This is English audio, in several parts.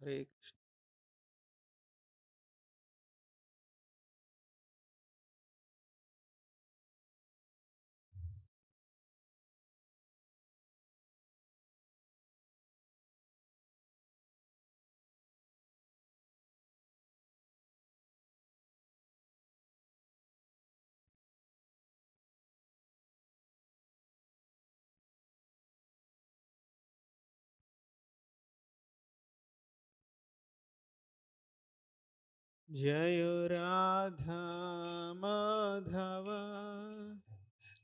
Hare Krishna. Jaya Radha Madhava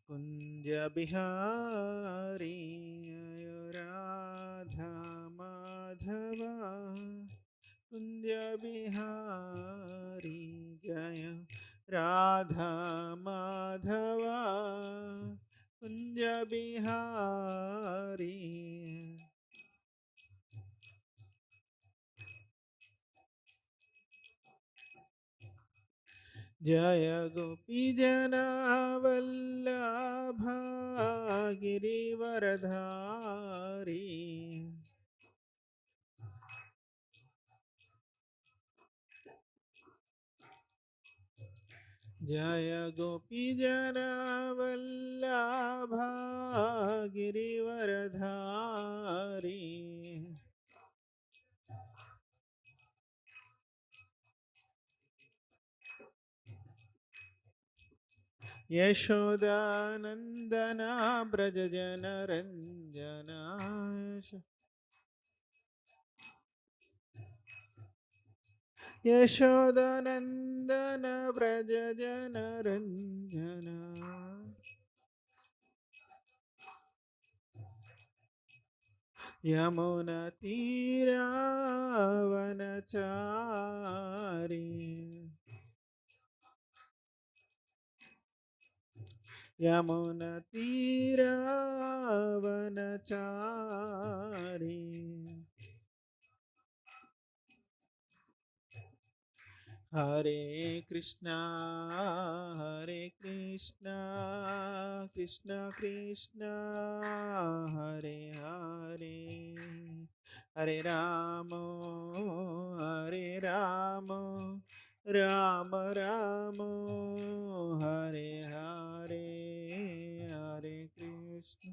Kunja Bihari Jaya Radha Madhava Kunja Bihari Jaya Radha Madhava Kunja Bihari Jaya Gopi Jana Vallabha Girivaradhari Jaya Gopi Jana Vallabha Girivaradhari Yashodanandana Brajajana Ranjana Yashodanandana Brajajana Ranjana Yamunatiravanachari Yamunatiravanachari Hare Krishna, Hare Krishna, Krishna Krishna, Hare Hare, Hare Ramo, Hare Ramo, Rama Ramo, Hare Hare, Hare Krishna.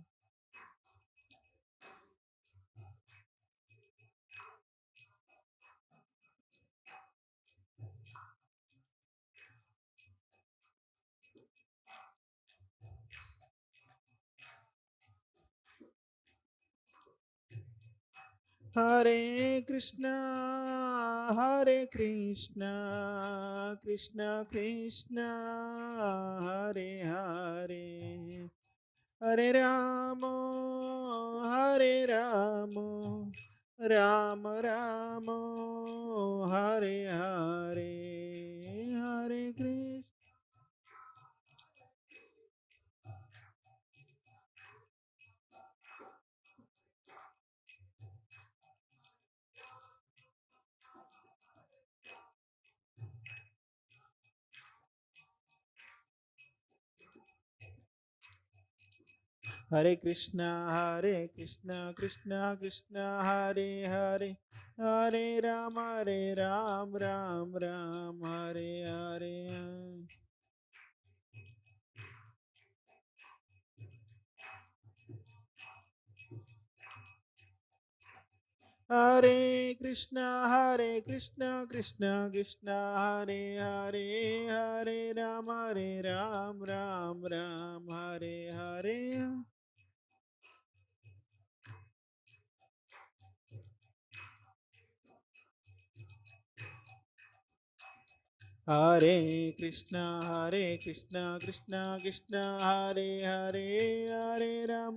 Hare Krishna, Hare Krishna, Krishna Krishna, Hare Hare, Hare Ramo, Hare Ramo, Rama Ramo, Hare Hare, Hare Krishna. Hare Krishna, Krishna Krishna, Hare Hare, Hare Ram, Ram, Hare Hare. Hare Krishna, Krishna Krishna, Hare Hare, Hare Ram, Hare Hare. Hare Krishna, Krishna Krishna, Hare Hare, Hare Ram,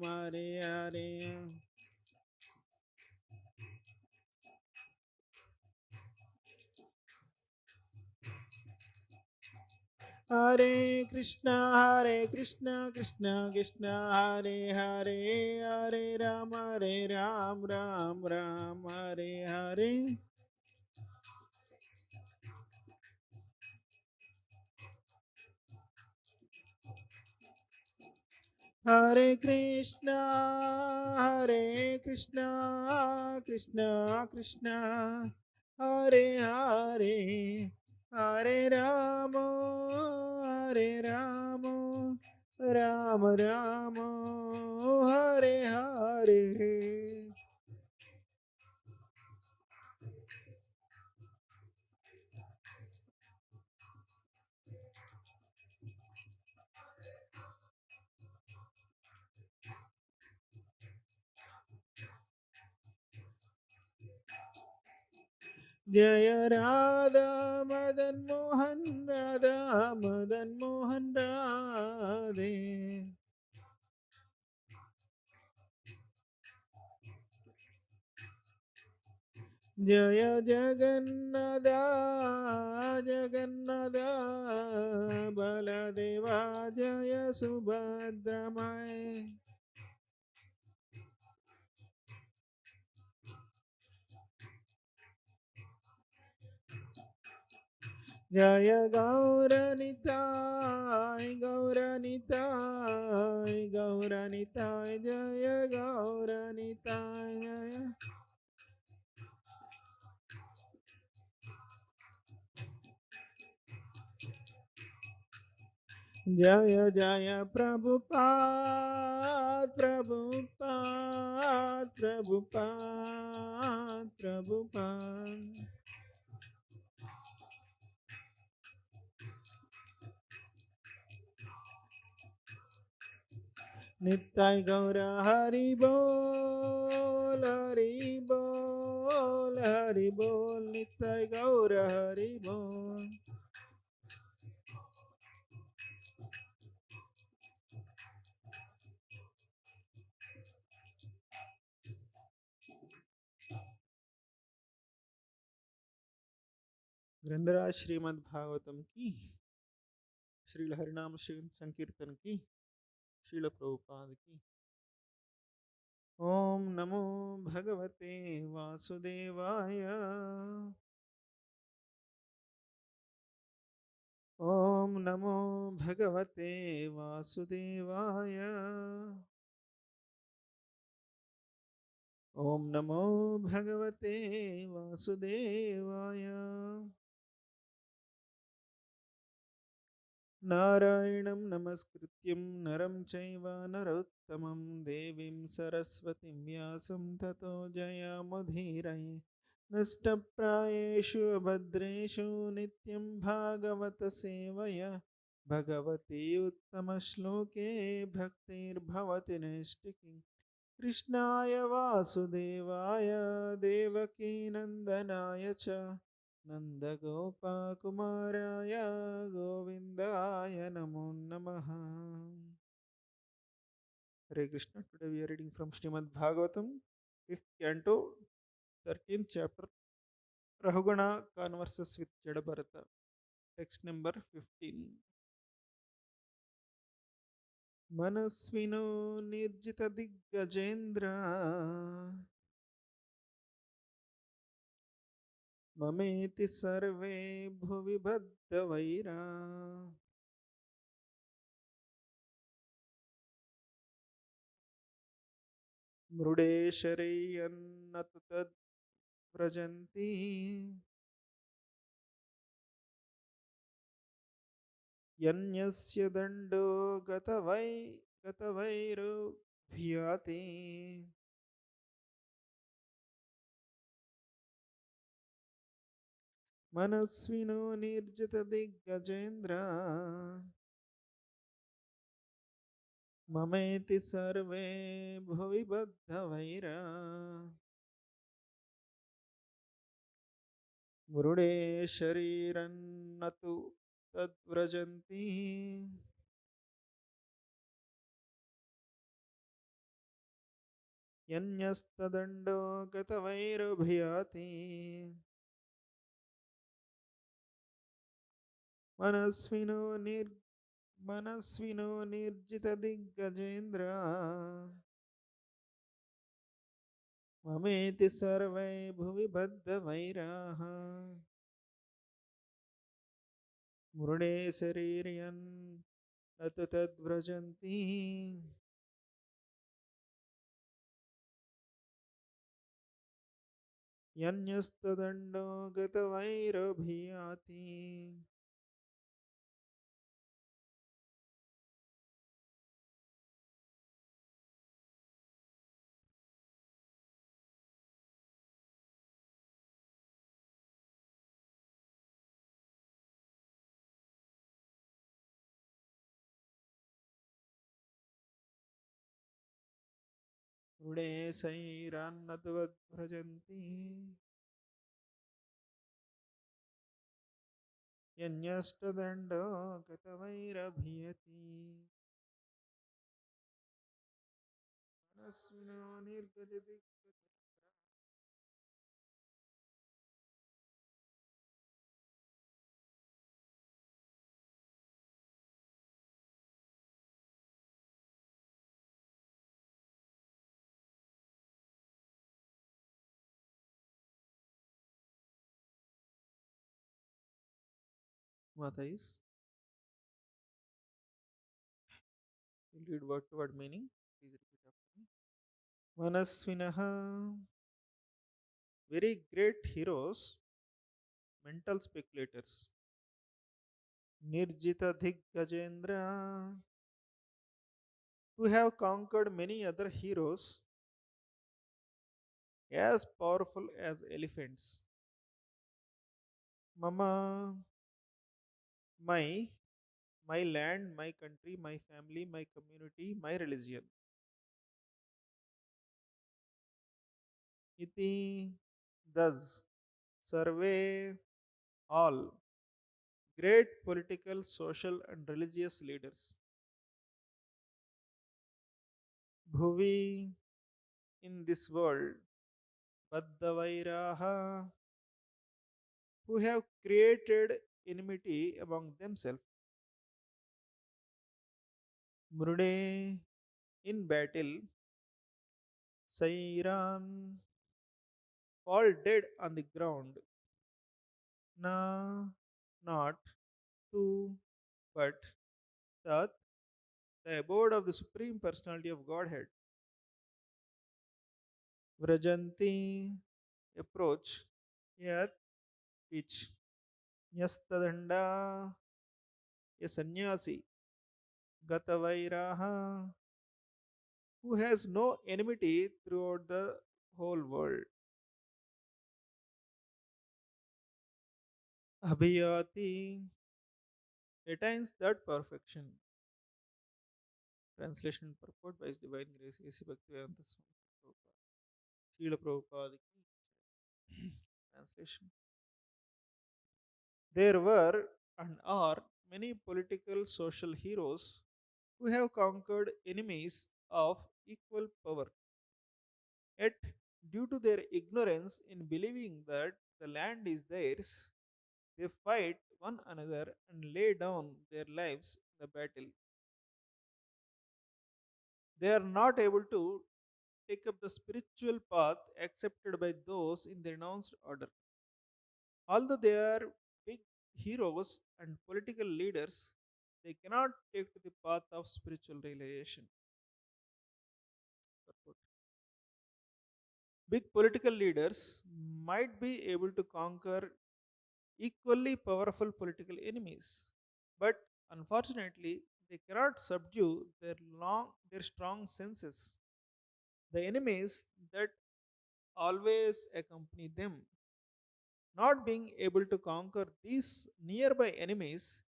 Hare Hare. Hare Krishna, Krishna Krishna, Hare Hare, Hare Ram, Hare Hare. Hare Krishna, Hare Krishna, Krishna Krishna, Hare Hare, Hare Rama, Hare Rama, Rama Rama, Hare Hare. Jaya Radha Madan Mohan Radha Madan Mohan Radhe. Jaya Jagannatha Jagannatha Baladeva Jaya Subhadramai. Jaya Gauranitai Gauranitai Gauranitai Jaya Gauranitai Jaya Jaya Jaya Prabhupada Prabhupada Prabhupada Prabhupada. Nittai Gaura Hari Bol Hari Bol Hari Bol Nittai Gaura Hari Bol. ग्रंथराज Shrimad Bhagavatam की, श्रील हरिनाम श्री संकीर्तन की, श्रील प्रभुपाद की। ओम नमो भगवते वासुदेवाय। ओम नमो भगवते वासुदेवाय। ओम नमो भगवते वासुदेवाय। नारायणं नमस्कृत्यं नरं चैव नरोत्तमं देवीं सरस्वतीं व्यासं ततो जयमुदीरये। नष्टप्रायेषु भद्रेषु नित्यं भागवत सेवया भगवती उत्तमश्लोके भक्तिर्भवति नैष्टिकी। कृष्णाय वासुदेवाय देवकीनन्दनाय च नन्दगोपकुमाराय गोविन्दाय नमो नमः। Hare Krishna. Today we are reading from Srimad Bhagavatam, 5th canto, 13th chapter, Rahugana converses with Jadabharata. Text number 15. Manasvino nirjita diggajendra ममेति सर्वे भुवि बद्धवैरा। मृडे शरैर्यन्न तु तद्व्रजन्ति यन्यस्य दण्डो गतवैरुह्यति। मनस्विनो निर्जितदिग्गजेन्द्र ममेति सर्वे भुवि बद्धवैरा। मृडे शरीरन्न तु तद्व्रजन्ति यन्यस्तदण्डो गतवैरुह्यति। मनस्विनो निर्जितदिग्गजेन्द्र ममेति सर्वे भुवि बद्धवैराः। मृडे शरीर्यन् न तु तद्व्रजन्ति यन्यस्तदण्डो गतवैरभियाति वृणेशैरान्नतवद्भ्रजन्ति यन्यष्टदण्डो गतवैरभियति मनस्विनो निर्गजति Mata is. We'll read word to word meaning. Please repeat after me. Manasvinaha, very great heroes, mental speculators. Nirjita Gajendra, who have conquered many other heroes as powerful as elephants. Mama, my, my land, my country, my family, my community, my religion. Iti, thus, survey all great political, social, and religious leaders. Bhuvi, in this world, Baddavairaha, who have created enmity among themselves. Mrude, in battle, Sairan, fall dead on the ground. Na, not, to, but, Tat, the abode of the Supreme Personality of Godhead. Vrajanti, approach, Yat, which, Yastadanda, a sannyasi, Gatavairaha, who has no enmity throughout the whole world. Abhiyati attains that perfection. Translation and purport by His Divine Grace A.C. Bhaktivedanta Swami Prabhupada. Srila Prabhupada ki Translation. There were and are many political social heroes who have conquered enemies of equal power. Yet, due to their ignorance in believing that the land is theirs, they fight one another and lay down their lives in the battle. They are not able to take up the spiritual path accepted by those in the renounced order. Although they are big heroes and political leaders, they cannot take to the path of spiritual realization. Big political leaders might be able to conquer equally powerful political enemies, but unfortunately, they cannot subdue their strong senses. The enemies that always accompany them. Not being able to conquer these nearby enemies,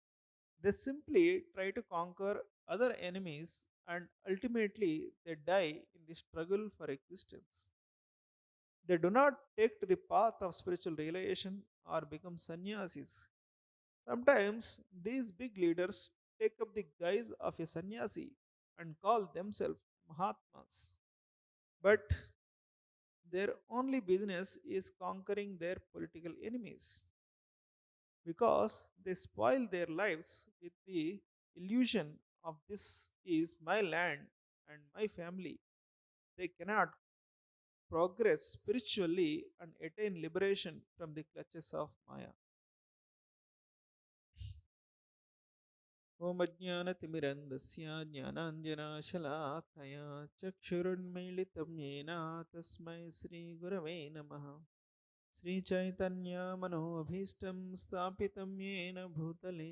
they simply try to conquer other enemies and ultimately they die in the struggle for existence. They do not take to the path of spiritual realization or become sannyasis. Sometimes these big leaders take up the guise of a sannyasi and call themselves Mahatmas. But their only business is conquering their political enemies because they spoil their lives with the illusion of this is my land and my family. They cannot progress spiritually and attain liberation from the clutches of Maya. ॐ अज्ञानतिमिरन्दस्य ज्ञानाञ्जनाशलाकया चक्षुरुन्मीलितं येन तस्मै श्रीगुरवे नमः श्रीचैतन्यमनोभीष्टं स्थापितं येन भूतले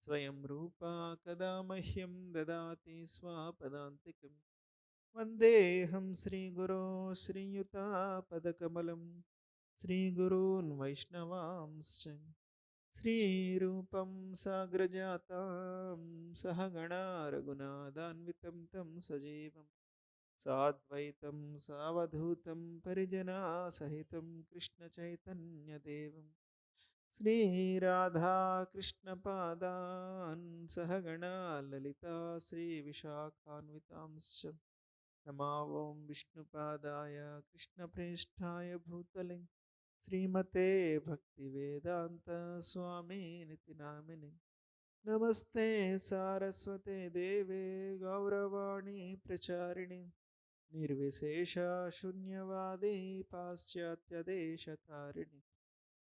स्वयं रूपा कदा मह्यं ददाति स्वापदान्तिकं वन्देऽहं श्रीगुरो श्रीयुतापदकमलं श्रीगुरून् वैष्णवांश्च श्रीरूपं साग्रजातां सहगणा रघुनाथान्वितं तं सजीवं साद्वैतं सावधूतं परिजनासहितं कृष्णचैतन्यदेवं श्रीराधाकृष्णपादान् सहगणा ललिता श्रीविशाखान्वितांश्च नमावों विष्णुपादाय कृष्णप्रेष्ठाय भूतले श्रीमते भक्तिवेदांत स्वामी निति नामिने नमस्ते सारस्वते देवे गौरवाणी प्रचारिणे निर्विशेष शून्यवादी पाश्चात्यदेशतारिणे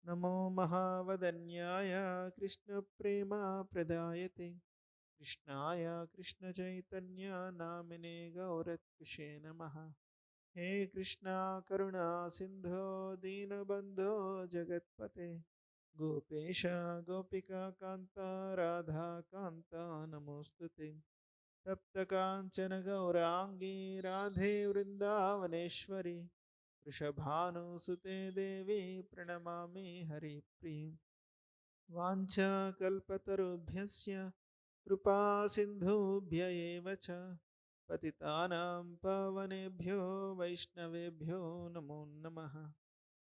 नमो महावदन्याय कृष्णप्रेमा प्रदायते कृष्णाय कृष्णचैतन्य नामिने गौरत्विषे नमः हे कृष्णा करुणा सिंधो दीनबंधो जगत्पते गोपेश गोपिका कांता राधा कांता नमोस्तुते तप्त कांचन गौरांगी राधे वृंदावनेश्वरी वृषभानुसुते देवी प्रणमामि हरिप्रिय वाञ्छाकल्पतरुभ्यस्य कृपा सिन्धुभ्य एव च पतितानां पावनेभ्यो वैष्णवेभ्यो नमो नमः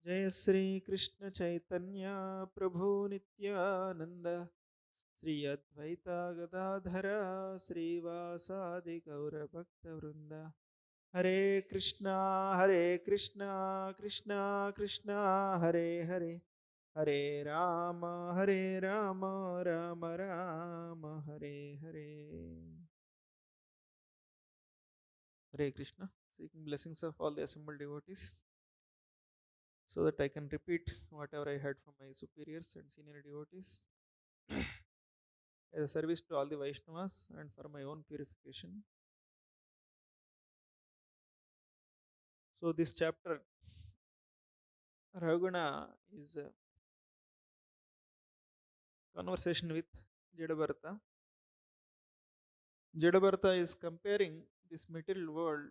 जय श्री कृष्ण चैतन्य प्रभु नित्यानंद श्री अद्वैता गदाधर श्रीवासादि गौरभक्तवृंद हरे Krishna Krishna Krishna Hare Hare Hare Ram Ram Ram Hare Hare Hare Krishna, seeking blessings of all the assembled devotees so that I can repeat whatever I heard from my superiors and senior devotees as a service to all the Vaishnavas and for my own purification. So, this chapter, Ravaguna, is a conversation with Jadabharata. Jadabharata is comparing this material world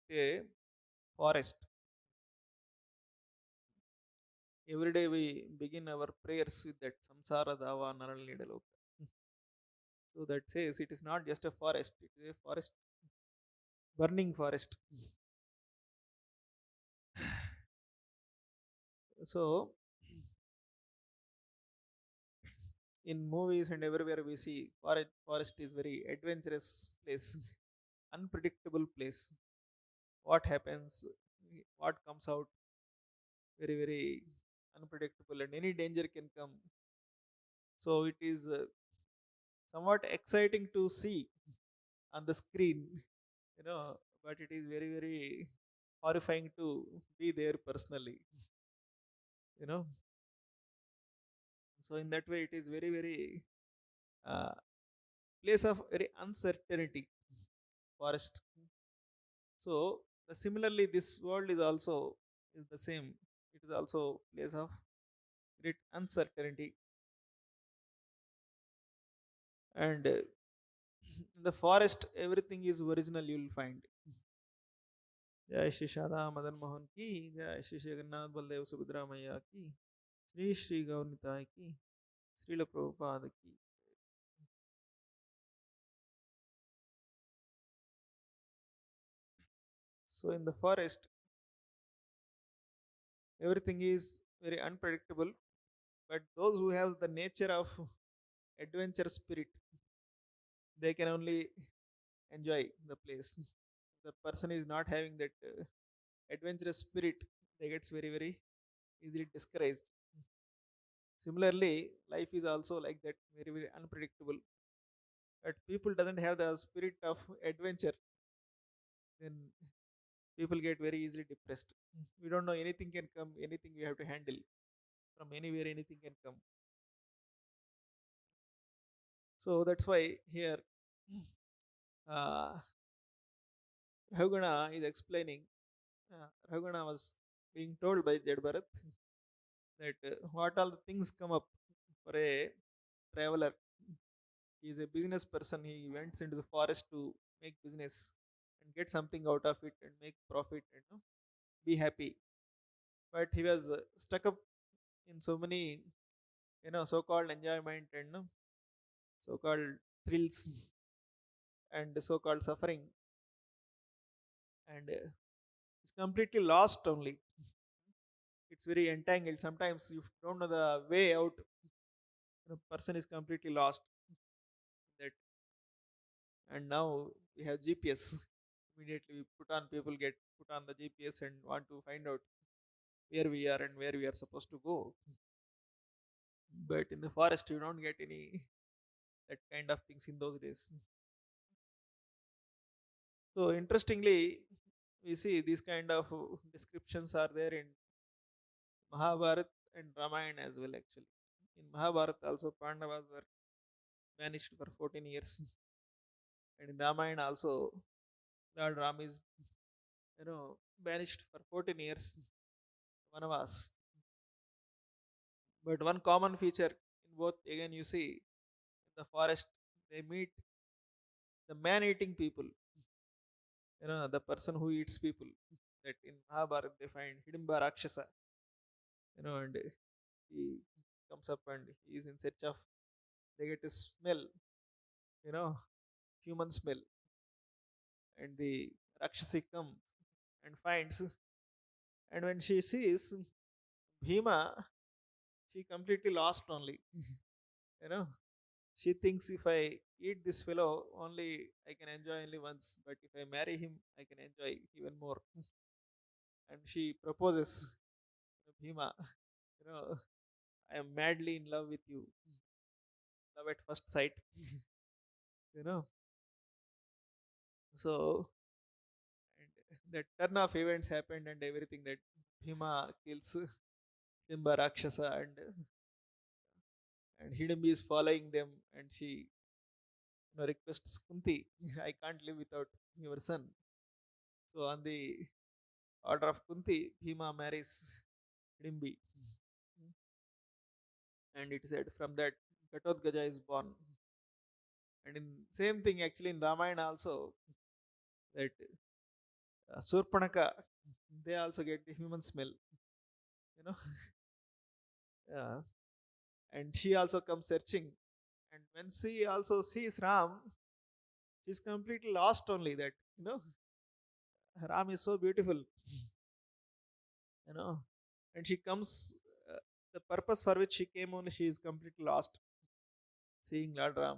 with a forest. Every day we begin our prayers with that samsara dava naral nidaloka. So that says it is not just a forest, it is a forest, burning forest. So in movies and everywhere we see forest is very adventurous place, unpredictable place. What happens, what comes out, very very unpredictable, and any danger can come. So it is somewhat exciting to see on the screen, you know, but it is very very horrifying to be there personally, you know. So in that way it is very very uh, place of very uncertainty, forest. So similarly this world is also is the same. It is also place of great uncertainty, and in the forest everything is original, you will find. जय श्री शारदा मदन मोहन की, जय श्री जगन्नाथ बलदेव सुभद्रा मैया की, श्री श्री गौरताय की, श्रील प्रभुपाद की. So in the forest everything is very unpredictable, but those who have the nature of adventure spirit, they can only enjoy the place. The person is not having that adventurous spirit, they gets very very easily discouraged. Similarly life is also like that, very very unpredictable, but people doesn't have the spirit of adventure, then people get very easily depressed. We don't know, anything can come, anything we have to handle, from anywhere anything can come. So that's why here uh, Rahugana is explaining. Rahugana was being told by Jed Bharat that what all the things come up for a traveler. He is a business person. He went into the forest to make business and get something out of it and make profit and be happy. But he was stuck up in so many so-called enjoyment and so-called thrills and so-called suffering, and it's completely lost only. It's very entangled. Sometimes you don't know the way out. Person is completely lost in that. And now we have GPS. Immediately we put on, people get put on the GPS and want to find out where we are and where we are supposed to go. But in the forest you don't get any that kind of things in those days. So interestingly, we see these kind of descriptions are there in Mahabharat and Ramayana as well. Actually, in Mahabharat also Pandavas were banished for 14 years, and in Ramayana also Lord Ram is banished for 14 years Vanavas. But one common feature in both, again, you see in the forest they meet the man-eating people. The person who eats people. That in Mahabharata they find Hidimba Rakshasa. And he comes up and he is in search of. They get a smell. You know, human smell, and the Rakshasi comes and finds. And when she sees Bhima, she completely lost only. You know, she thinks if I eat this fellow, only I can enjoy only once, but if I marry him, I can enjoy even more. And she proposes, Bhima, you know, I am madly in love with you, love at first sight, you know. So, and that turn of events happened and everything, that Bhima kills Himba Rakshasa, and Hidimbi is following them, and she requests Kunti, I can't live without your son. So on the order of Kunti, Bhima marries Hidimbi. And it said from that Ghatotkacha is born. And in same thing actually in Ramayana also, that Surpanaka, they also get the human smell, you know. Yeah. And she also comes searching. And when she also sees Ram, she's completely lost only that, Ram is so beautiful, you know. And she comes, the purpose for which she came only, she is completely lost, seeing Lord Ram.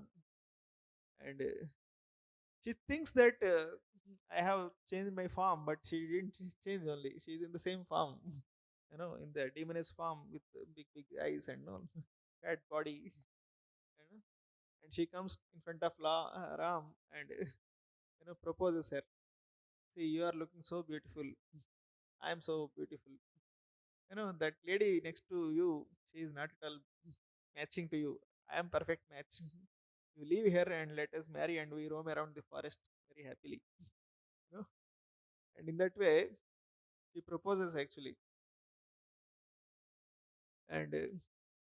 And she thinks that I have changed my form, but she didn't change only. She's in the same form, in the demoness form with big, big eyes and all, fat body, you know. And she comes in front of Ram and, proposes her. See, you are looking so beautiful. I am so beautiful. That lady next to you, she is not at all matching to you. I am perfect match. You leave here and let us marry, and we roam around the forest very happily. You know? And in that way, she proposes actually. And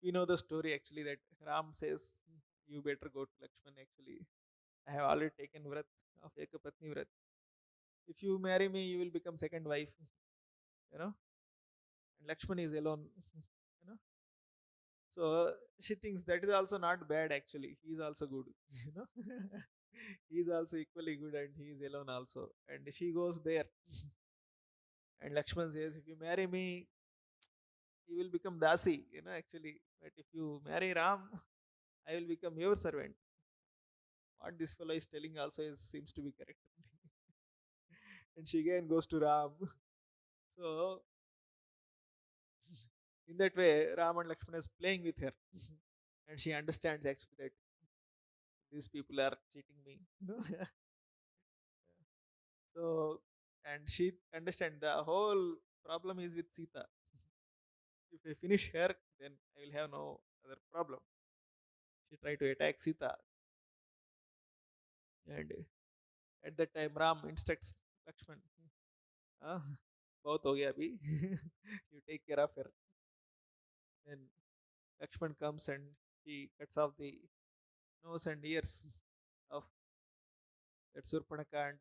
we know the story actually, that Ram says, you better go to Lakshman actually. I have already taken vrat of Ekapatni vrat. If you marry me, you will become second wife. You know, and Lakshman is alone. You know, so she thinks that is also not bad actually. He is also good. You know, he is also equally good, and he is alone also. And she goes there, and Lakshman says, if you marry me, you will become Dasi. Actually, but if you marry Ram, I will become your servant. What this fellow is telling also seems to be correct. And she again goes to Ram. So in that way, Ram and Lakshmana is playing with her, and she understands actually that these people are cheating me. So, and she understands the whole problem is with Sita. If I finish her, then I will have no other problem. She tried to attack Sita, and at that time Ram instructs Lakshman. बहुत हो गया अभी. You take care of her. Then Lakshman comes and he cuts off the nose and ears of that Surpanaka, and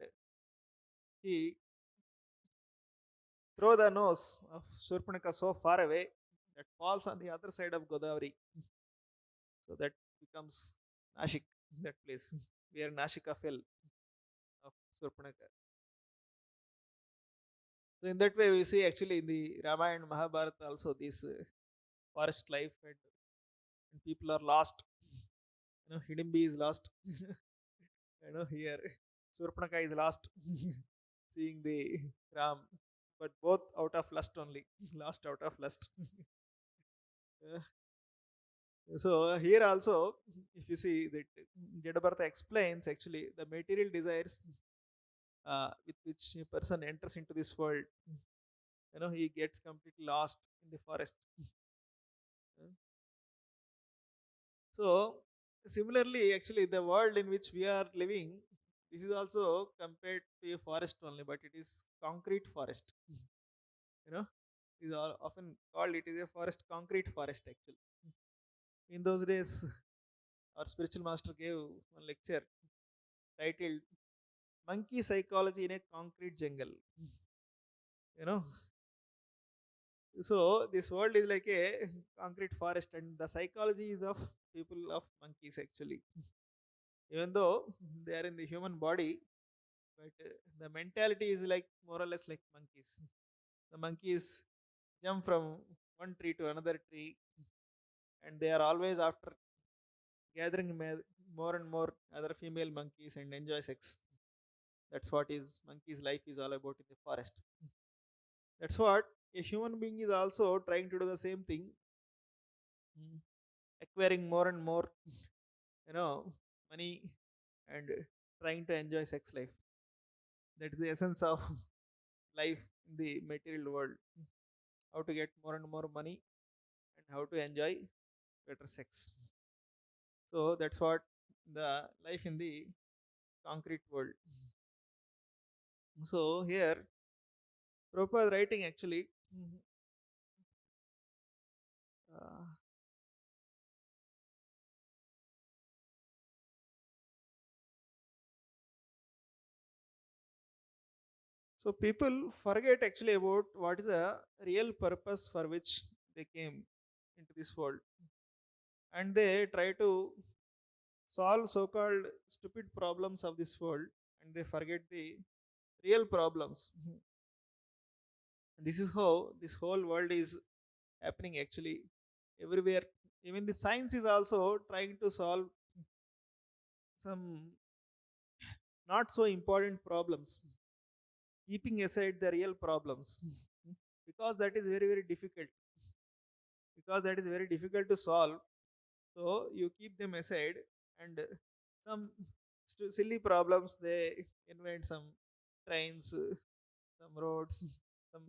he throw the nose of Surpanaka so far away that falls on the other side of Godavari. So that becomes Nashik, that place where Nashika fell of Surpanaka. So in that way, we see actually in the Ramayana and Mahabharata also this forest life, and people are lost. Hidimbi is lost. Here Surpanaka is lost, seeing the Ram, but both out of lust only, lost out of lust. Uh, so here also, if you see that Jadabartha explains actually the material desires with which a person enters into this world, he gets completely lost in the forest. Uh, So similarly, actually, the world in which we are living, this is also compared to a forest only, but it is concrete forest. You know, is often called it is a forest, concrete forest actually. In those days, our spiritual master gave one lecture titled "Monkey Psychology in a Concrete Jungle." You know, so this world is like a concrete forest, and the psychology is of people of monkeys actually. Even though they are in the human body, but the mentality is like more or less like monkeys. The monkeys jump from one tree to another tree, and they are always after gathering more and more other female monkeys and enjoy sex. That's what is monkey's life is all about in the forest. That's what a human being is also trying to do the same thing, mm, acquiring more and more, money, and trying to enjoy sex life. That is the essence of life in the material world. How to get more and more money and how to enjoy better sex. So that's what the life in the concrete world. So here, Prabhupada writing actually. Uh, so people forget actually about what is the real purpose for which they came into this world, and they try to solve so-called stupid problems of this world, and they forget the real problems. This is how this whole world is happening actually everywhere. Even the science is also trying to solve some not so important problems, keeping aside the real problems, because that is very very difficult. Because that is very difficult to solve, so you keep them aside, and some silly problems they invent some trains, some roads, some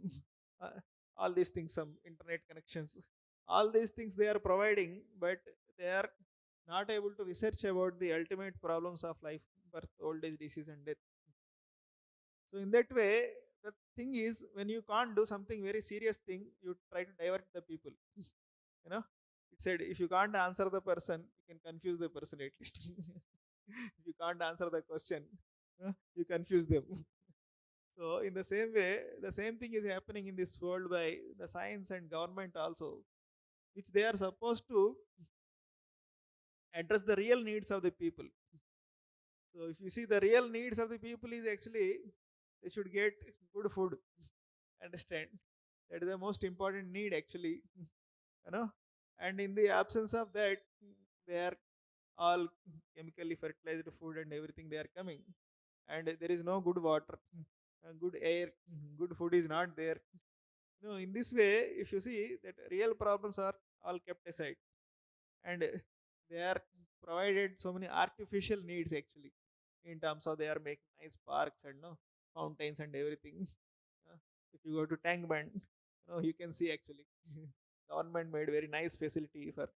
uh, all these things, some internet connections, all these things they are providing, but they are not able to research about the ultimate problems of life: birth, old age, disease, and death. So in that way, the thing is, when you can't do something very serious thing, you try to divert the people. you know it said, if you can't answer the person, you can confuse the person at least. If you can't answer the question, you confuse them. So in the same way, the same thing is happening in this world by the science and government also, which they are supposed to address the real needs of the people. So if you see, the real needs of the people is actually they should get good food. Understand? That is the most important need actually. you know and in the absence of that, they are all chemically fertilized food and everything they are coming, and there is no good water, good air, good food is not there. In this way, if you see that real problems are all kept aside, and they are provided so many artificial needs actually, in terms of they are making nice parks and no fountains and everything. Uh, if you go to Tank Band, you can see actually government made very nice facility for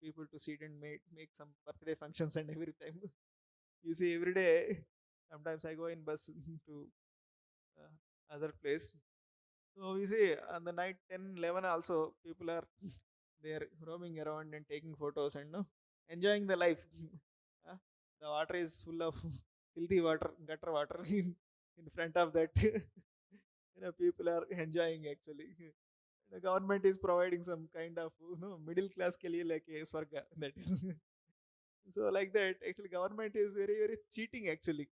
people to sit and make some birthday functions and every time. You see every day. Sometimes I go in bus to other place. So we see on the night 10, 11 also people are there roaming around and taking photos and no, enjoying the life. Uh, the water is full of filthy water, gutter water in front of that. People are enjoying actually. The government is providing some kind of middle class ke liye like a swarga, that is. So like that actually government is very very cheating actually.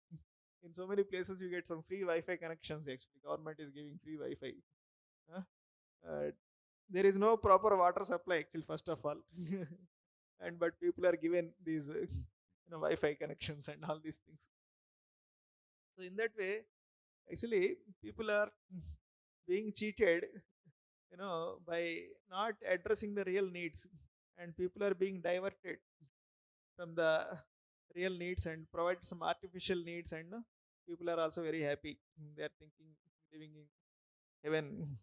In so many places you get some free Wi-Fi connections actually. Government is giving free Wi-Fi. Huh? Uh, there is no proper water supply actually first of all. And but people are given these Wi-Fi connections and all these things. So in that way actually people are being cheated by not addressing the real needs, and people are being diverted from the real needs and provide some artificial needs, and people are also very happy. They are thinking living in heaven.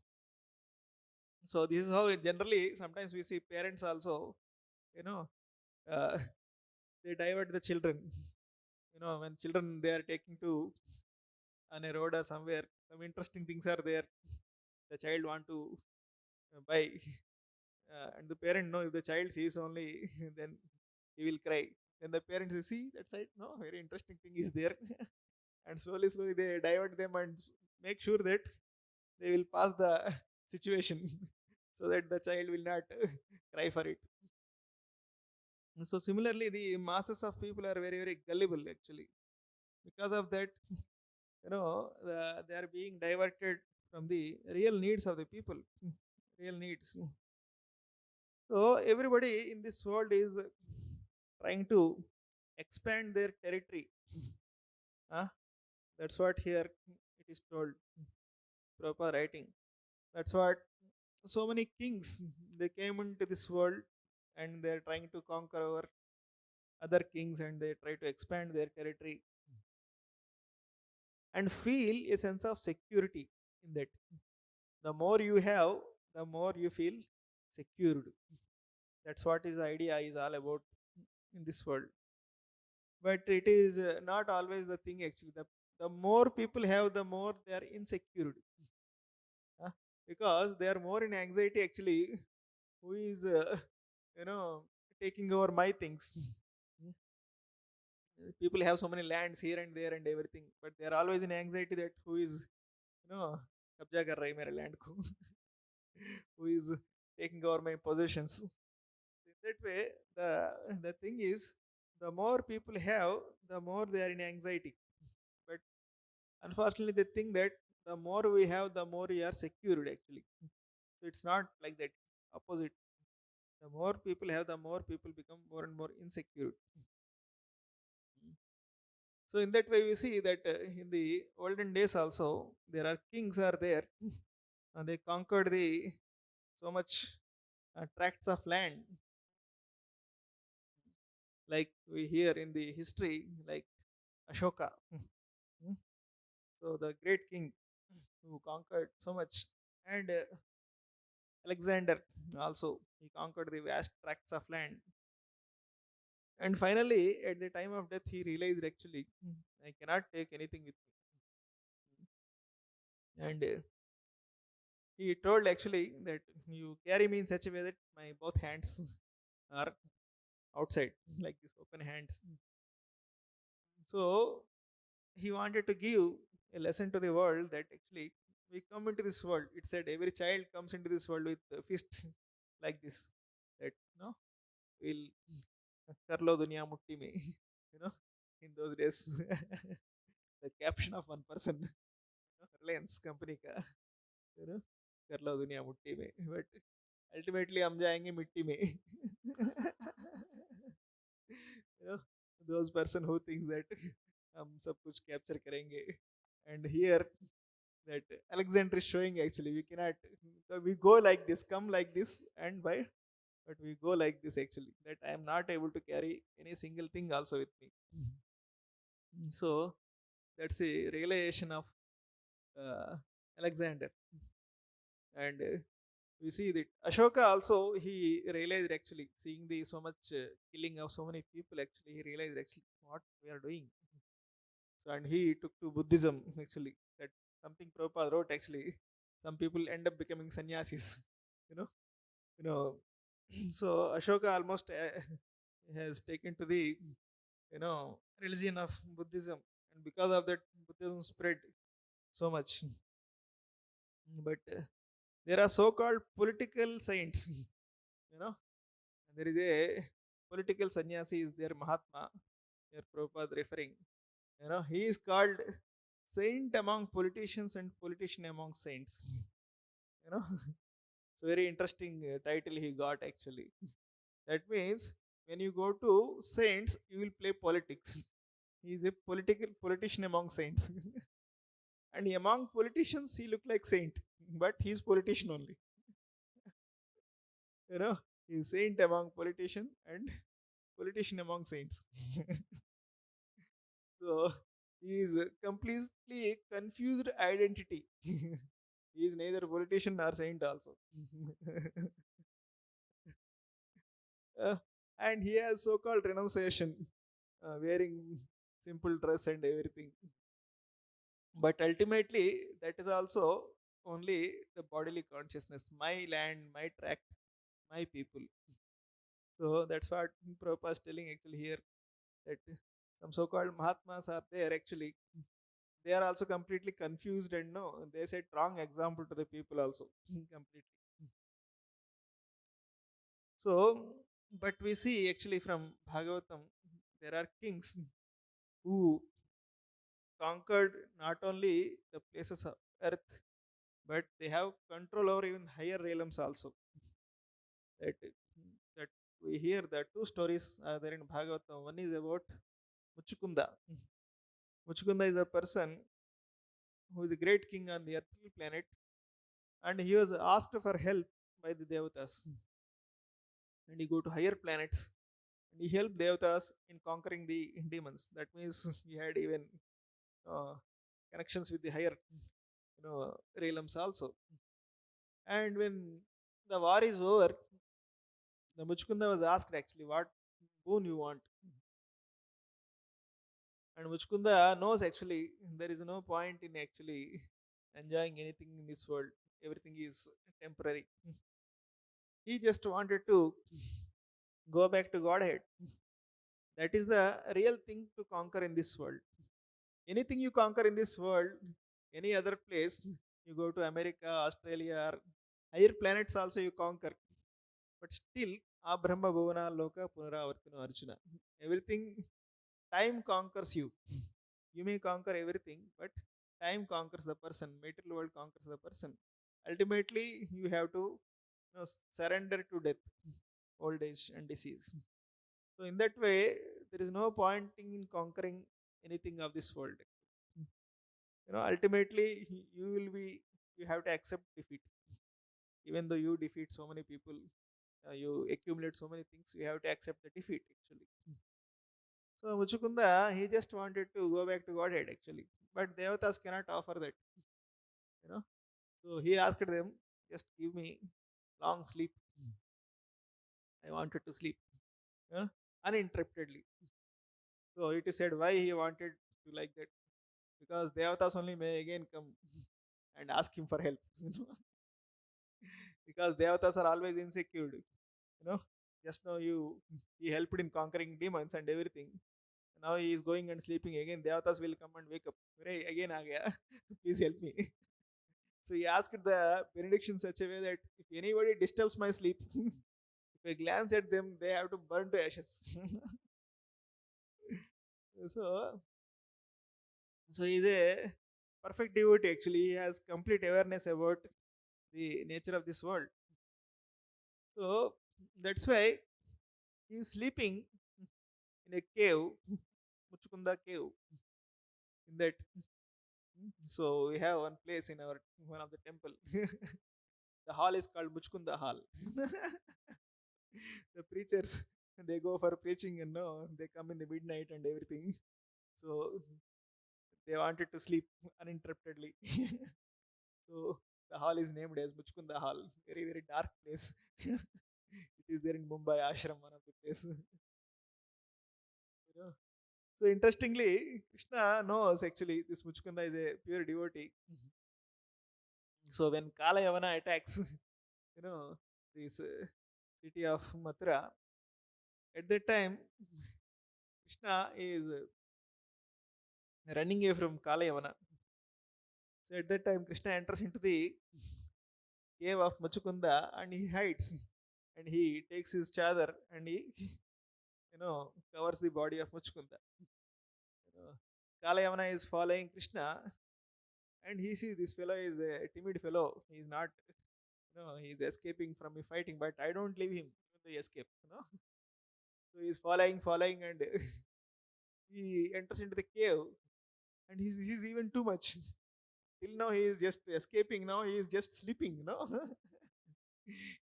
So this is how generally sometimes we see parents also, you know uh, they divert the children. When children they are taking to on a road or somewhere, some interesting things are there, the child want to buy. And the parent know if the child sees only then he will cry. Then the parents say, see that side, no, very interesting thing is there. And slowly slowly they divert them and make sure that they will pass the situation so that the child will not cry for it. So similarly the masses of people are very very gullible actually. Because of that, they are being diverted from the real needs of the people. Real needs. So everybody in this world is trying to expand their territory. Huh? That's what here it is told, proper writing. That's what so many kings they came into this world, and they're trying to conquer over other kings, and they try to expand their territory and feel a sense of security in that. The more you have, the more you feel secured. That's what is the idea is all about in this world. But it is not always the thing actually. The more people have, the more they are insecure. uh, because they are more in anxiety actually. Who is you know taking over my things? People have so many lands here and there and everything, but they are always in anxiety that who is कब्जा कर रहा है मेरे land को. Who is taking over my possessions? In that way, the thing is, the more people have, the more they are in anxiety. But unfortunately, they think that the more we have, the more we are secured actually. So it's not like that. Opposite. The more people have, the more people become more and more insecure. So in that way, we see that in the olden days also there are kings are there, and they conquered the so much tracts of land, like we hear in the history, like Ashoka. Hmm. So the great king who conquered so much, and Alexander also he conquered the vast tracts of land, and finally at the time of death he realized actually, I cannot take anything with me, and he told actually that you carry me in such a way that my both hands are outside, like this open hands. So he wanted to give a lesson to the world that actually we come into this world. It said every child comes into this world with a fist like this. That will कर लो दुनिया मुट्ठी में. you know in those days. The caption of one person, Reliance company का, you know कर लो दुनिया मुट्ठी में, but ultimately हम जाएंगे मिट्टी में. you know those person who thinks that हम सब कुछ capture करेंगे. And here that Alexander is showing actually we cannot, we go like this, come like this, and by but we go like this actually, that I am not able to carry any single thing also with me. So that's a realization of uh, Alexander. And we see that Ashoka also he realized actually, seeing the so much killing of so many people actually, he realized actually what we are doing. So and he took to Buddhism actually, that something Prabhupada wrote actually, some people end up becoming sannyasis. You know, you know. So Ashoka almost has taken to the religion of Buddhism, and because of that, Buddhism spread so much. But there are so-called political saints. You know, there is a political sannyasi is there, Mahatma. Here Prabhupada referring. He is called saint among politicians and politician among saints. It's a very interesting title he got actually. That means when you go to saints, you will play politics. He is a political politician among saints. And among politicians, he look like saint, but he is politician only. You know, he is saint among politician and politician among saints. So he is a completely confused identity. He is neither politician nor saint also. Uh, and he has so-called renunciation, wearing simple dress and everything. But ultimately, that is also only the bodily consciousness. My land, my tract, my people. So that's what Prabhupada is telling actually here, that some so-called Mahatmas are there actually. They are also completely confused and no, they set wrong example to the people also completely. So, but we see actually from Bhagavatam, there are kings who conquered not only the places of earth, but they have control over even higher realms also. That, that we hear the two stories are there in Bhagavatam. One is about Muchukunda. Muchukunda is a person who is a great king on the earthly planet, and he was asked for help by the Devatas. And he go to higher planets and he helped Devatas in conquering the demons. That means he had even uh, connections with the higher realms also. And when the war is over, the Muchkunda was asked actually what boon you want. And Muchkunda knows actually there is no point in actually enjoying anything in this world. Everything is temporary. He just wanted to go back to Godhead. That is the real thing to conquer in this world. Anything you conquer in this world, any other place, you go to America, Australia, or higher planets also you conquer. But still, Abrahma Bhuvana Loka Punaravartino Arjuna. Everything, time conquers you. You may conquer everything, but time conquers the person. Material world conquers the person. Ultimately, you have to surrender to death, old age, and disease. So, in that way, there is no point in conquering anything of this world. Ultimately, you will be, you have to accept defeat. Even though you defeat so many people, you accumulate so many things, you have to accept the defeat actually. So Muchukunda, he just wanted to go back to Godhead actually, but Devatas cannot offer that. You know, so he asked them, just give me long sleep. I wanted to sleep, you know, uninterruptedly. So it is said why he wanted to like that, because Devatas only may again come and ask him for help. Because Devatas are always insecure. Just now he helped in conquering demons and everything. Now he is going and sleeping again. Devatas will come and wake up. Hey, again aa gaya. Please help me. So he asked the benediction such a way that if anybody disturbs my sleep, if I glance at them, they have to burn to ashes. so so he's a perfect devotee actually. He has complete awareness about the nature of this world. So that's why he is sleeping in a cave, Muchukunda cave. In that, so we have one place in our one of the temple. The hall is called Muchkunda Hall. The preachers they go for preaching and no, they come in the midnight and everything. So they wanted to sleep uninterruptedly. So the hall is named as Muchkunda Hall. Very very dark place. It is there in Mumbai Ashram, one of the places. You know. So interestingly, Krishna knows actually this Muchkunda is a pure devotee. So when Kala Yavana attacks, you know, this city of Mathura, at that time, Krishna is running away from Kala Yavana. So at that time, Krishna enters into the cave of Machukunda and he hides. And he takes his chadar and he, covers the body of Machukunda. You know, Kala Yavana is following Krishna and he sees this fellow is a timid fellow. He's not, he's escaping from a fighting, but I don't leave him to escape. So he's following, and he enters into the cave, and he's even too much. Till now, he is just escaping. Now he is just sleeping.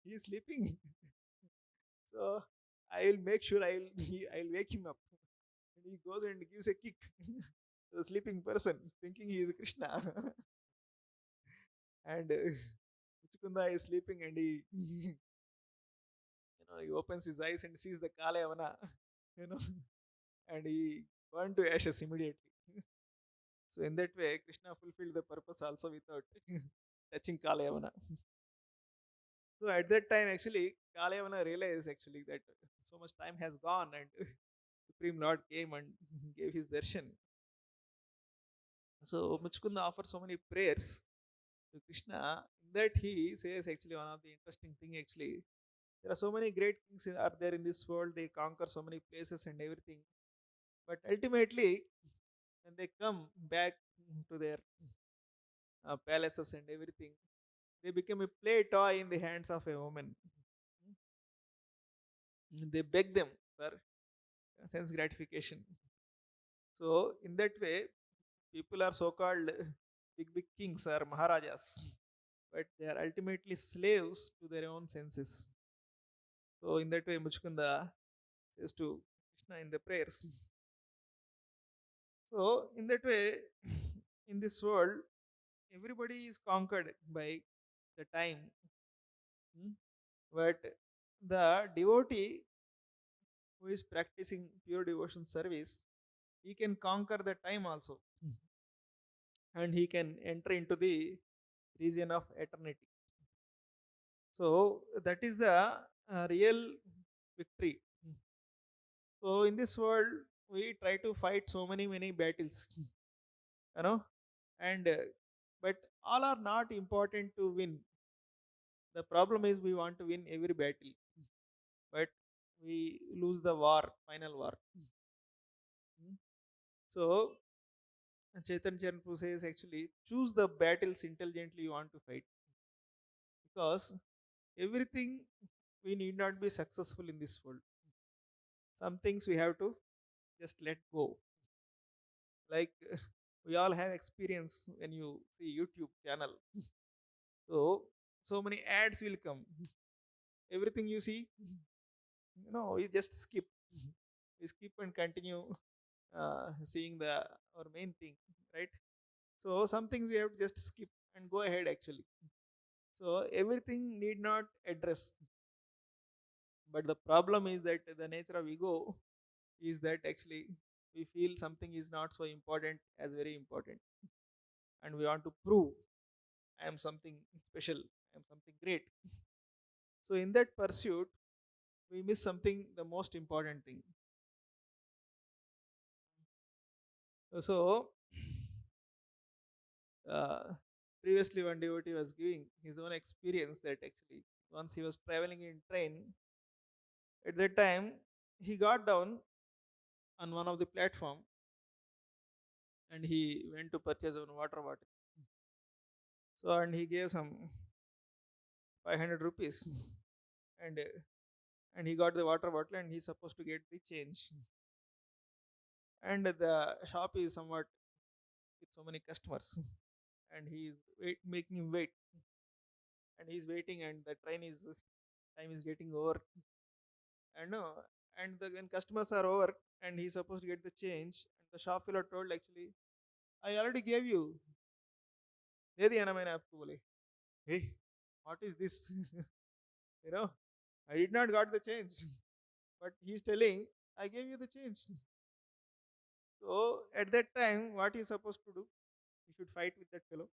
He is sleeping. So I will make sure I'll wake him up. And he goes and gives a kick to the sleeping person, thinking he is Krishna. And Muchukunda is sleeping, and he opens his eyes and sees the Kalayavana, you know, and he burned to ashes immediately. So in that way, Krishna fulfilled the purpose also without touching Kalayavana. So at that time, actually, Kalayavana realized actually that so much time has gone, and Supreme Lord came and gave his darshan. So Muchkunda offers so many prayers to Krishna. In that he says actually one of the interesting thing actually, there are so many great kings are there in this world. They conquer so many places and everything. But ultimately, when they come back to their palaces and everything, they become a play toy in the hands of a woman. They beg them for sense gratification. So in that way, people are so-called big kings or maharajas, but they are ultimately slaves to their own senses. So in that way, Muchkunda says to Krishna in the prayers. So in that way, in this world, everybody is conquered by the time. Hmm? But the devotee who is practicing pure devotion service, he can conquer the time also. And he can enter into the region of eternity. So that is the real victory. So in this world, we try to fight so many battles, you know, and but all are not important to win. The problem is we want to win every battle, but we lose the war, final war. Hmm. So Chaitanya Charitamrita says actually choose the battles intelligently you want to fight, because everything we need not be successful in this world. Some things we have to just let go. Like we all have experience when you see YouTube channel. So many ads will come. Everything you see, we just skip. We skip and continue seeing the our main thing, right? So some things we have to just skip and go ahead actually. So everything need not address. But the problem is that the nature of ego is that actually we feel something is not so important as very important, and we want to prove I am something special, I am something great. So in that pursuit, we miss something, the most important thing. So uh, previously, one devotee was giving his own experience that actually once he was traveling in train. At that time, he got down on one of the platform and he went to purchase one water bottle. So and he gave some 500 rupees, and he got the water bottle and he's supposed to get the change. And the shop is somewhat with so many customers, and he's making him wait, and he's waiting, and the train is time is getting over, and no, and when customers are over, and he's supposed to get the change, and the shop fellow told actually, I already gave you. दे दिया ना मैंने आपको बोले. Hey, what is this? you know I did not got the change, but he's telling I gave you the change. So at that time, what he's supposed to do? He should fight with that fellow.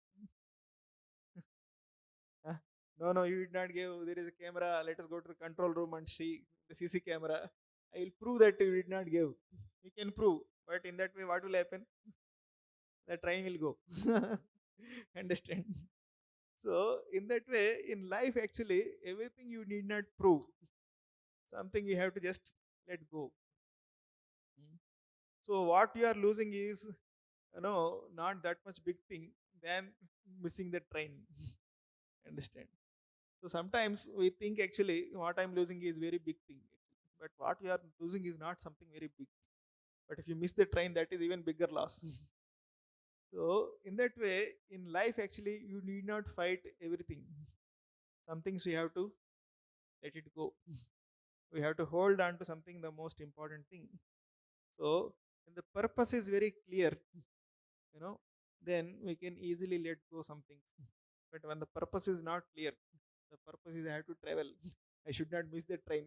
No, no, you did not give. There is a camera. Let us go to the control room and see the CC camera. I will prove that you did not give. You can prove, but in that way, what will happen? The train will go. Understand? So, in that way, in life, actually, everything you need not prove. Something you have to just let go. Mm. So, what you are losing is, not that much big thing than missing the train. Understand? So sometimes we think actually what I'm losing is very big thing, but what you are losing is not something very big. But if you miss the train, that is even bigger loss. So in that way, in life actually you need not fight everything. Some things we have to let it go. We have to hold on to something the most important thing. So when the purpose is very clear, you know, then we can easily let go some things. But when the purpose is not clear, the purpose is I have to travel. I should not miss the train.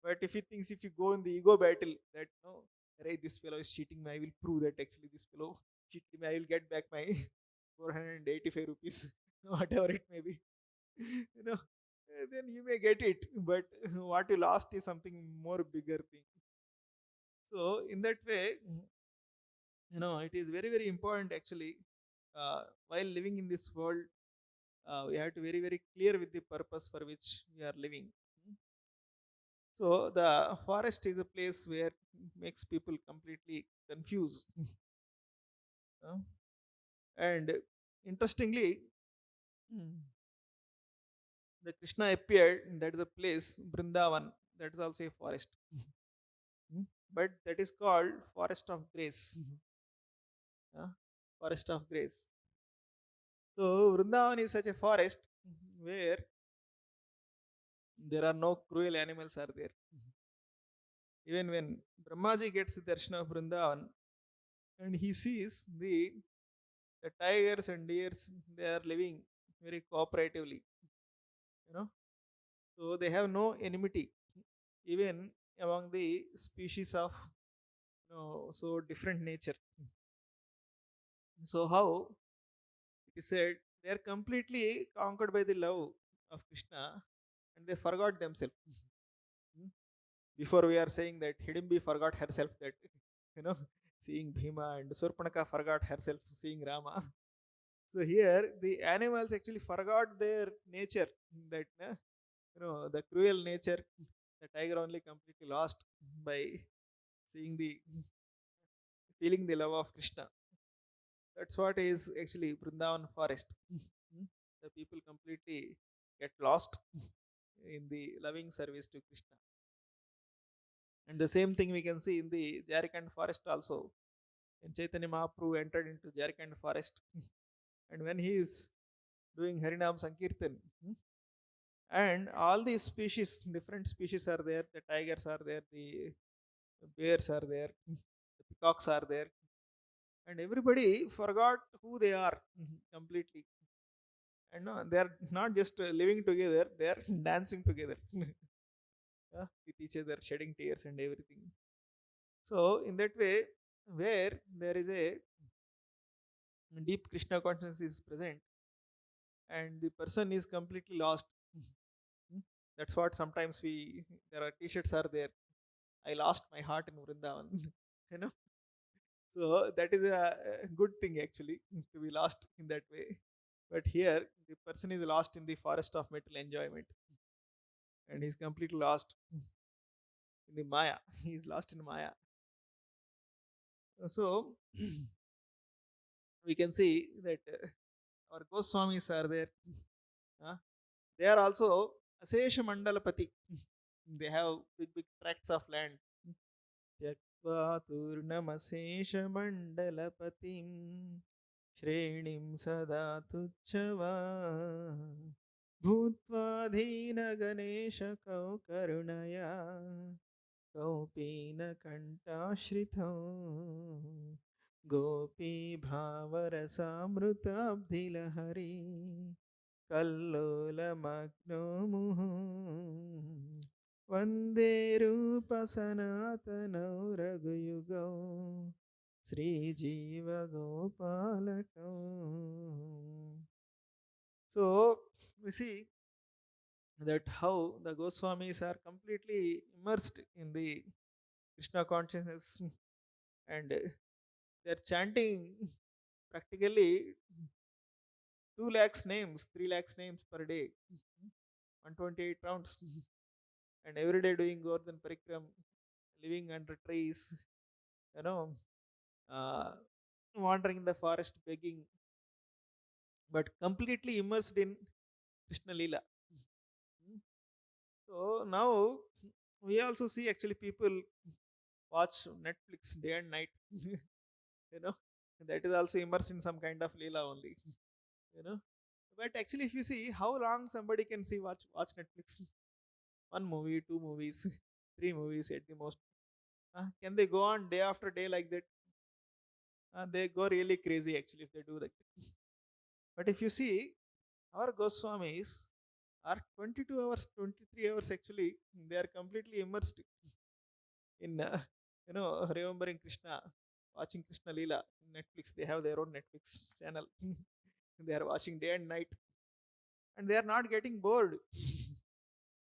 But if he thinks if you go in the ego battle that no, right, this fellow is cheating me, I will prove that actually this fellow cheated me, I will get back my 485 rupees, whatever it may be. Then you may get it, but what you lost is something more bigger thing. So in that way, it is very very important actually. While living in this world, we have to very very clear with the purpose for which we are living. So the forest is a place where makes people completely confused. uh, and interestingly, mm, the Krishna appeared. That is a place, Brindavan. That is also a forest. Mm. But that is called Forest of Grace. uh, Forest of Grace. So Vrindavan is such a forest where there are no cruel animals are there. Even when Brahmaji gets the darshan of Vrindavan and he sees the tigers and deers, they are living very cooperatively, you know. So they have no enmity, even among the species of so different nature. So how it is said they are completely conquered by the love of Krishna and they forgot themselves. Hmm. Before we are saying that Hidimbi forgot herself that you know seeing Bhima and Surpanaka forgot herself seeing Rama. So here the animals actually forgot their nature, that the cruel nature. The tiger only completely lost by seeing the feeling the love of Krishna. That's what is actually Vrindavan forest. Hmm. The people completely get lost in the loving service to Krishna. And the same thing we can see in the Jharkhand forest also. When Chaitanya Mahaprabhu entered into Jharkhand forest, and when he is doing Harinam Sankirtan, and all these species, different species are there. The tigers are there, the bears are there, the peacocks are there, and everybody forgot who they are completely. And no, they are not just living together; they are dancing together with each other, shedding tears and everything. So in that way, where there is a deep Krishna consciousness is present, and the person is completely lost. Hmm. That's what sometimes there are T-shirts are there. I lost my heart in Vrindavan. you know, so that is a good thing actually to be lost in that way. But here, the person is lost in the forest of material enjoyment, and he's completely lost in the Maya. He's lost in Maya. So we can see that our Goswamis are there. uh, they are also Asesha Mandalapati. They have big big tracts of land. त्यक्त्वा तूर्णमशेषमण्डलपतिं श्रेणिं सदा तुच्छवा भूत्वा दीनगणेशकौ करुणया कौपीनकण्ठाश्रितौ गोपीभावरसामृताब्धिलहरी कल्लोलमग्नो मुहुः वन्दे रूपसनातनौ रघुयुगौ श्रीजीवगोपालकौ. So we see that how the Goswamis are completely immersed in the Krishna consciousness, and they're chanting practically 2 lakhs names, 3 lakhs names per day, 128 rounds, and every day doing Gordhan Parikram, living under trees, you know, uh, wandering in the forest begging, but completely immersed in Krishna Lila. Hmm. So now we also see actually people watch Netflix day and night, you know, that is also immersed in some kind of Leela only, you know. But actually, if you see how long somebody can see watch Netflix, one movie, two movies, three movies at the most, can they go on day after day like that? They go really crazy actually if they do that. But if you see our Goswamis are 22 hours, 23 hours actually, they are completely immersed in remembering Krishna, watching Krishna Leela in Netflix. They have their own Netflix channel. They are watching day and night, and they are not getting bored.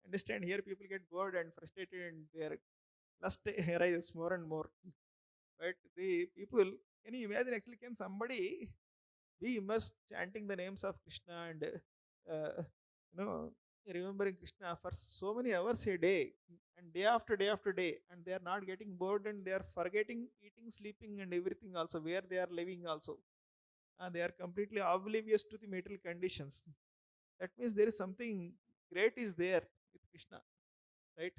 Understand? Here, people get bored and frustrated, and their lust arises more and more. But the people, can you imagine? Actually, can somebody be immersed chanting the names of Krishna and you know remembering Krishna for so many hours a day, and day after day after day, and they are not getting bored, and they are forgetting eating, sleeping, and everything also where they are living also. They are completely oblivious to the material conditions. That means there is something great is there with Krishna, right?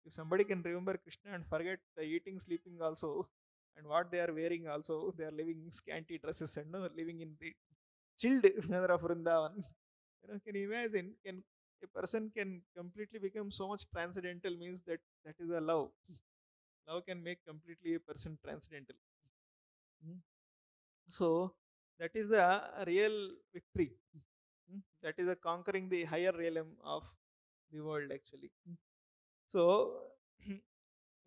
If somebody can remember Krishna and forget the eating, sleeping also, and what they are wearing also, they are living in scanty dresses and living in the chilled weather of Vrindavan. Can you imagine? Can a person can completely become so much transcendental means that is a love. Love can make completely a person transcendental. Mm. So that is the real victory. That is a conquering the higher realm of the world actually. So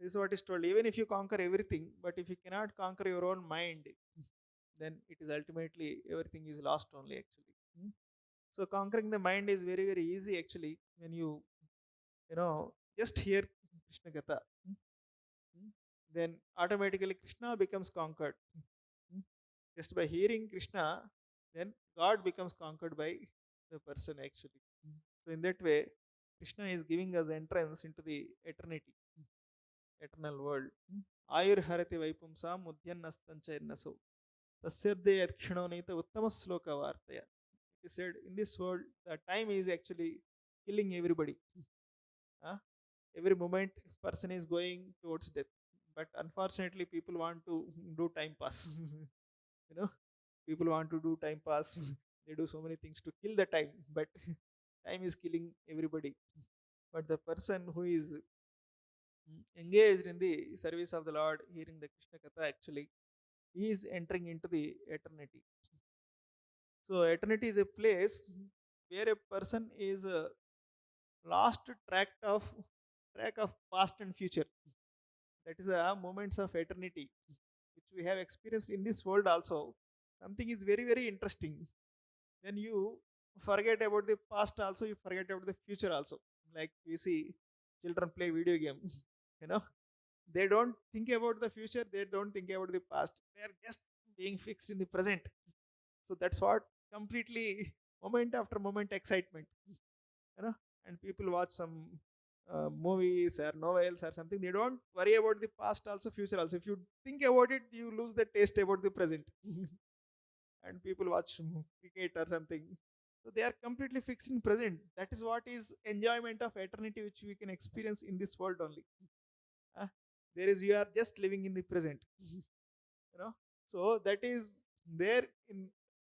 this is what is told. Even if you conquer everything, but if you cannot conquer your own mind, then it is ultimately everything is lost only actually. So conquering the mind is very very easy actually when you just hear Krishna Gatha. Then automatically Krishna becomes conquered. Hmm. Just by hearing Krishna, then God becomes conquered by the person actually. So in that way, Krishna is giving us entrance into the eternity, eternal world. Ayur harati vaipumsam mudhyannastancha tasyaddhe yakshणोनीत uttama sloka vartaya. It is said in this world, the time is actually killing everybody. Uh, every moment, person is going towards death. But unfortunately, people want to do time pass. you know, people want to do time pass. They do so many things to kill the time, but time is killing everybody. But the person who is engaged in the service of the Lord, hearing the Krishna Katha, actually, he is entering into the eternity. So, eternity is a place where a person is lost track of past and future. That is the moments of eternity which we have experienced in this world also. Something is very very interesting. Then you forget about the past also, you forget about the future also. Like we see children play video game. you know they don't think about the future, they don't think about the past, they are just being fixed in the present. So that's what completely moment after moment excitement. you know and people watch some movies or novels or something, they don't worry about the past also, future also. If you think about it, you lose the taste about the present. and people watch cricket or something, so they are completely fixed in present. That is what is enjoyment of eternity which we can experience in this world only. Uh, there is, you are just living in the present. you know so that is there in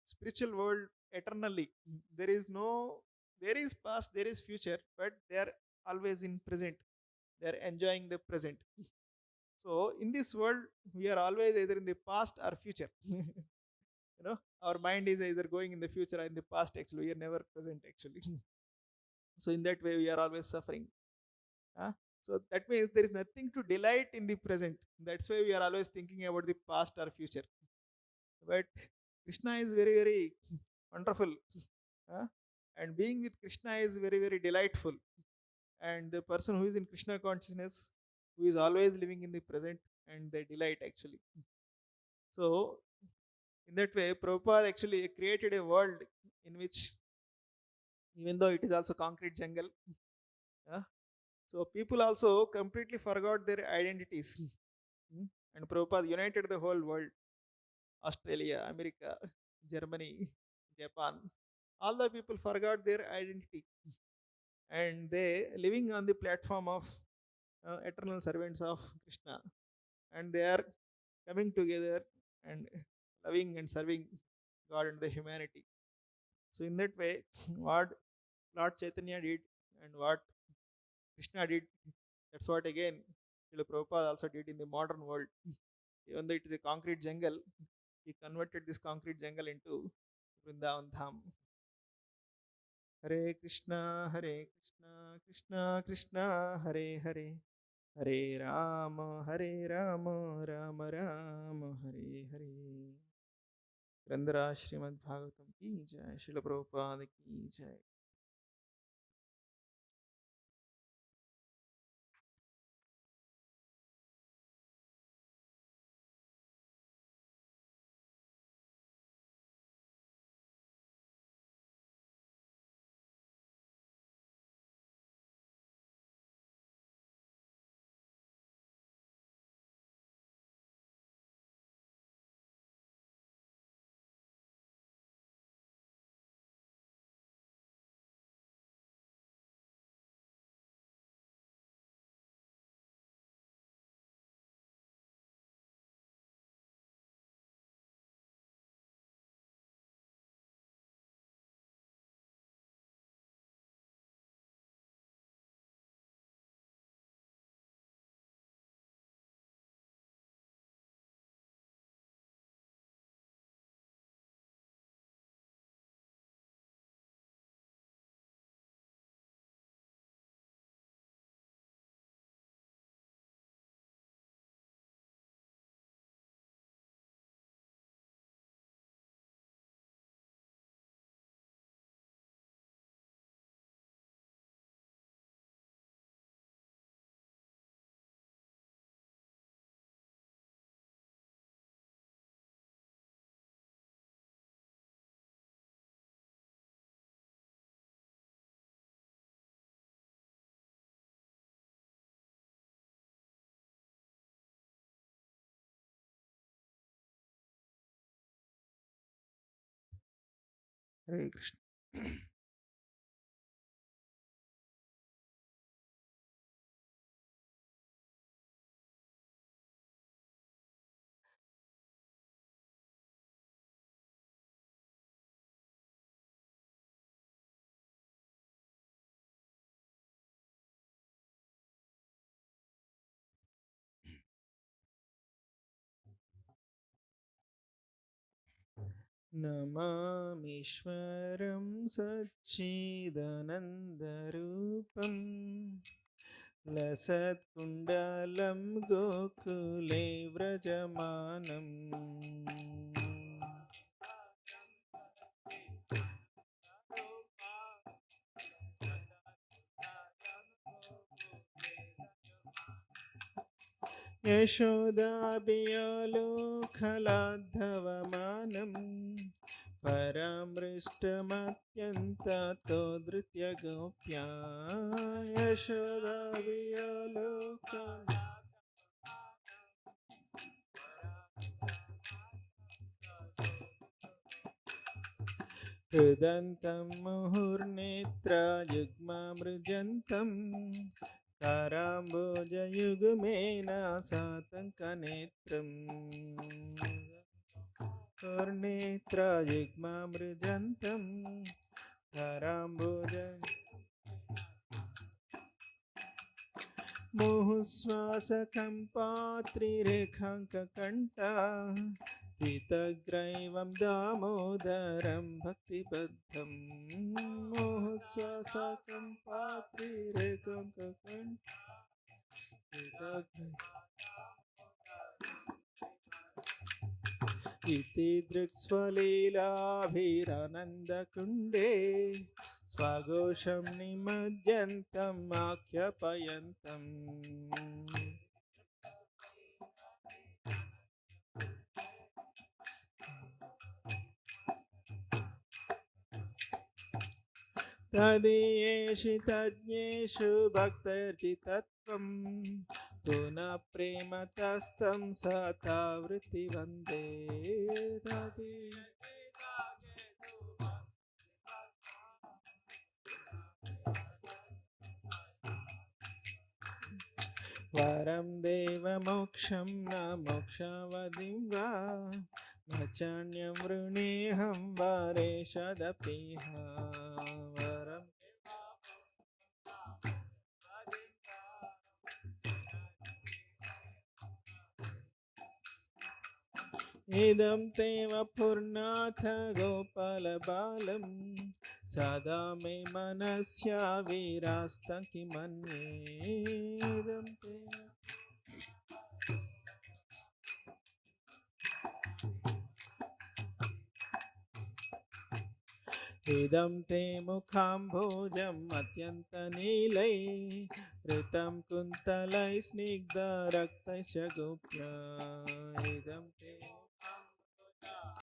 spiritual world eternally. There is no, there is past, there is future, but they are always in present. They are enjoying the present. So in this world, we are always either in the past or future. Our mind is either going in the future or in the past actually, we are never present actually. So in that way we are always suffering. Huh? So that means there is nothing to delight in the present. That's why we are always thinking about the past or future. But Krishna is very very wonderful. Huh? And being with Krishna is very, very delightful. And the person who is in Krishna consciousness, who is always living in the present, and they delight actually. So, in that way, Prabhupada actually created a world in which, even though it is also concrete jungle, uh, so people also completely forgot their identities. Mm. And Prabhupada united the whole world: Australia, America, Germany, Japan. All the people forgot their identity, and they living on the platform of eternal servants of Krishna, and they are coming together and loving and serving God and the humanity. So in that way, what Lord Chaitanya did and what Krishna did, that's what again Srila Prabhupada also did in the modern world. Even though it is a concrete jungle, he converted this concrete jungle into Vrindavan Dham. Hare Krishna, Hare Krishna, Krishna Krishna, Hare Hare, Hare Rama, Rama Rama, Hare Hare. ग्रंथराज Shrimad Bhagavatam की जय, श्रील प्रभुपाद की जय. हरे कृष्ण. नमामीश्वरं सच्चिदानन्दरूपं लसत्कुण्डलं गोकुले व्रजमानम् यशोदाभियालोकलाद्धवमानम् परामृष्टमत्यन्ततो धृत्यगोप्या यशोदाभियालोक हृदन्तं मुहुर्नेत्रयुग्ममृजन्तं कराम्बोजयुग्मेन सातङ्कनेत्रम् मुहुर्नेत्रयुग्ममृजन्तं कराम्बोज मुहुश्वासकम्पात्रिरेखाङ्ककण्ठा स्थितग्रैवं दामोदरं भक्तिबद्धं मुहुश्वासकम्पात्रिरेखाङ्ककण्ठा इति दृक्स्वलीलाभिरानन्दकुण्डे स्वघोषं निमज्जन्तम् आख्यापयन्तम् तदीयेषु तज्ञेषु भक्तर्जितत्वं पुनः प्रेमतस्तं सतावृत्ति वन्दे वरं देवमोक्षं न मोक्षावधिं वा न चान्यं वृणेऽहं वरेशदपीह वरं इदं ते वपुर्नाथ गोपालबालं सदा मे मनस्या विरास्तं किमन्ये इदं ते इदं ते मुखाम्भोजम् अत्यन्तनीलै ऋतं कुन्तलै स्निग्धरक्तस्य गोप्या इदं ते